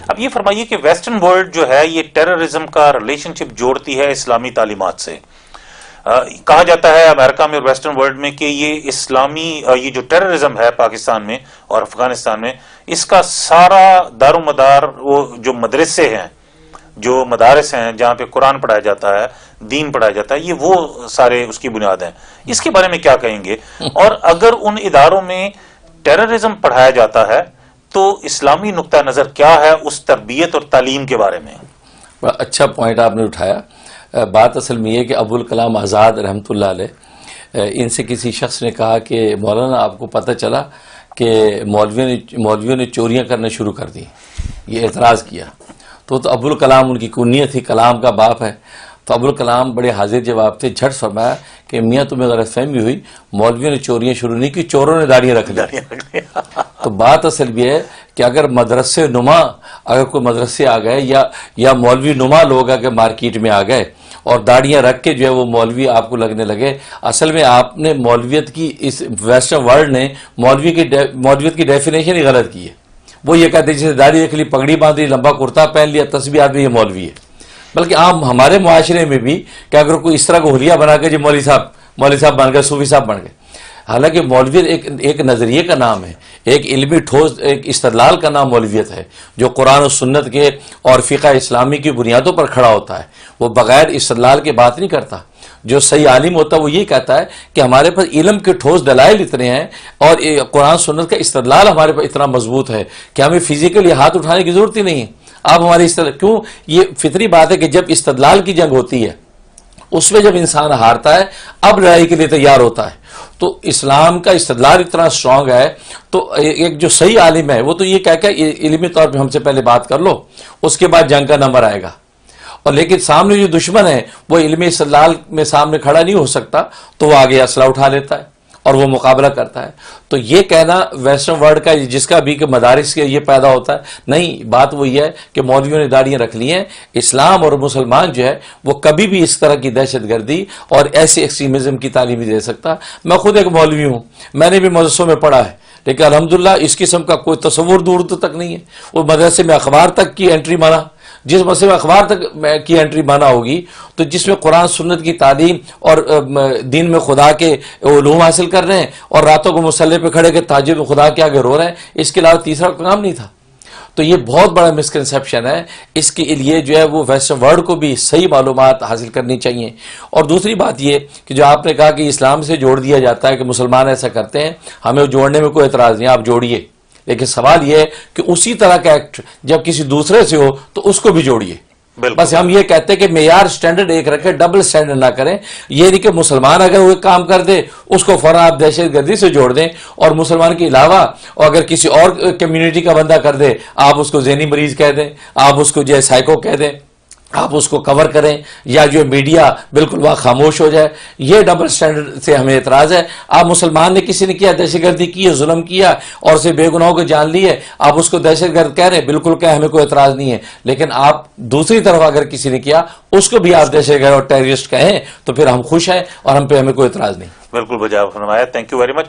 اب یہ فرمائیے کہ ویسٹرن ورلڈ جو ہے یہ ٹیررزم کا ریلیشن شپ جوڑتی ہے اسلامی تعلیمات سے. کہا جاتا ہے امریکہ میں اور ویسٹرن ورلڈ میں کہ یہ اسلامی یہ جو ٹیررزم ہے پاکستان میں اور افغانستان میں، اس کا سارا دار و مدار وہ جو مدرسے ہیں، جو مدارس ہیں جہاں پہ قرآن پڑھایا جاتا ہے، دین پڑھایا جاتا ہے، یہ وہ سارے اس کی بنیاد ہیں. اس کے بارے میں کیا کہیں گے؟ اور اگر ان اداروں میں ٹیررزم پڑھایا جاتا ہے تو اسلامی نقطہ نظر کیا ہے اس تربیت اور تعلیم کے بارے میں؟ اچھا پوائنٹ آپ نے اٹھایا. بات اصل میں یہ کہ ابوالکلام آزاد رحمۃ اللہ علیہ، ان سے کسی شخص نے کہا کہ مولانا آپ کو پتہ چلا کہ مولویوں نے چوریاں کرنا شروع کر دی. یہ اعتراض کیا تو ابوالکلام ان کی کنیت تھی، کلام کا باپ ہے. تو ابوالکلام بڑے حاضر جواب تھے، جھٹ فرمایا کہ میاں تمہیں غلط فہمی ہوئی، مولویوں نے چوریاں شروع نہیں کی، چوروں نے داڑیاں رکھ لی. تو بات اصل یہ ہے کہ اگر مدرسے نما، اگر کوئی مدرسے آ گئے یا مولوی نما لوگ اگر مارکیٹ میں آ گئے اور داڑیاں رکھ کے جو ہے وہ مولوی آپ کو لگنے لگے، اصل میں آپ نے مولویت کی، اس ویسٹرن ورلڈ نے مولویت کی ڈیفینیشن ہی غلط کی ہے. وہ یہ کہتے ہیں جیسے داڑھی رکھ لی، پگڑی باندھ لی، لمبا کرتا پہن لیا، تسبیح آدمی، یہ مولوی ہے. بلکہ عام ہمارے معاشرے میں بھی کہ اگر کوئی اس طرح کو حلیہ بنا کے جو مولوی صاحب بن گئے، صوفی صاحب بن گئے. حالانکہ مولویت ایک نظریے کا نام ہے، ایک علمی ٹھوس ایک استدلال کا نام مولویت ہے، جو قرآن و سنت کے اور فقہ اسلامی کی بنیادوں پر کھڑا ہوتا ہے. وہ بغیر استدلال کے بات نہیں کرتا. جو صحیح عالم ہوتا ہے وہ یہ کہتا ہے کہ ہمارے پاس علم کے ٹھوس دلائل اتنے ہیں اور قرآن سنت کا استدلال ہمارے پاس اتنا مضبوط ہے کہ ہمیں فزیکلی ہاتھ اٹھانے کی ضرورت ہی نہیں ہے. آپ ہمارے کیوں، یہ فطری بات ہے کہ جب استدلال کی جنگ ہوتی ہے، اس میں جب انسان ہارتا ہے، اب لڑائی کے لیے تیار ہوتا ہے. تو اسلام کا استدلال اتنا اسٹرانگ ہے، تو ایک جو صحیح عالم ہے وہ تو یہ کہہ کہ علمی طور پہ ہم سے پہلے بات کر لو، اس کے بعد جنگ کا نمبر آئے گا. اور لیکن سامنے جو دشمن ہے وہ علمی استدلال میں سامنے کھڑا نہیں ہو سکتا، تو وہ آگے اسلحہ اٹھا لیتا ہے اور وہ مقابلہ کرتا ہے. تو یہ کہنا ویسٹرن ورلڈ کا جس کا بھی کہ مدارس کے یہ پیدا ہوتا ہے، نہیں، بات وہ یہ ہے کہ مولویوں نے داڑیاں رکھ لی ہیں. اسلام اور مسلمان جو ہے وہ کبھی بھی اس طرح کی دہشت گردی اور ایسے ایکسٹریمزم کی تعلیم نہیں دے سکتا. میں خود ایک مولوی ہوں، میں نے بھی مدرسوں میں پڑھا ہے، لیکن الحمدللہ اس قسم کا کوئی تصور دور تک نہیں ہے. وہ مدرسے میں اخبار تک کی انٹری مانا، جس مسئلے میں اخبار تک کی انٹری مانا ہوگی، تو جس میں قرآن سنت کی تعلیم اور دین میں خدا کے علوم حاصل کر رہے ہیں اور راتوں کو مسلح پہ کھڑے کے تاجر میں خدا کے آگے رو رہے ہیں، اس کے علاوہ تیسرا کام نہیں تھا. تو یہ بہت بڑا مسکنسیپشن ہے. اس کے لیے جو ہے وہ ویسٹرن ورلڈ کو بھی صحیح معلومات حاصل کرنی چاہیے. اور دوسری بات یہ کہ جو آپ نے کہا کہ اسلام سے جوڑ دیا جاتا ہے کہ مسلمان ایسا کرتے ہیں، ہمیں جوڑنے میں کوئی اعتراض نہیں، آپ جوڑیے. لیکن سوال یہ ہے کہ اسی طرح کا ایکٹ جب کسی دوسرے سے ہو تو اس کو بھی جوڑیے. بس ہم یہ کہتے ہیں کہ معیار سٹینڈرڈ ایک رکھے، ڈبل سٹینڈرڈ نہ کریں. یہ نہیں کہ مسلمان اگر وہ کام کر دے اس کو فوراً آپ دہشت گردی سے جوڑ دیں، اور مسلمان کے علاوہ اور اگر کسی اور کمیونٹی کا بندہ کر دے آپ اس کو ذہنی مریض کہہ دیں، آپ اس کو جو ہے سائیکو کہہ دیں، آپ اس کو کور کریں، یا جو میڈیا بالکل وہاں خاموش ہو جائے. یہ ڈبل سٹینڈرڈ سے ہمیں اعتراض ہے. آپ مسلمان نے کسی نے کیا، دہشت گردی کی ہے، ظلم کیا اور اسے بے گناہوں کو جان لی ہے، آپ اس کو دہشت گرد کہہ رہے ہیں، بالکل کہ ہمیں کوئی اعتراض نہیں ہے. لیکن آپ دوسری طرف اگر کسی نے کیا اس کو بھی آپ دہشت گرد اور ٹیررسٹ کہیں تو پھر ہم خوش ہیں اور ہم پہ ہمیں کوئی اعتراض نہیں. بالکل بجا فرمایا. Thank you very much.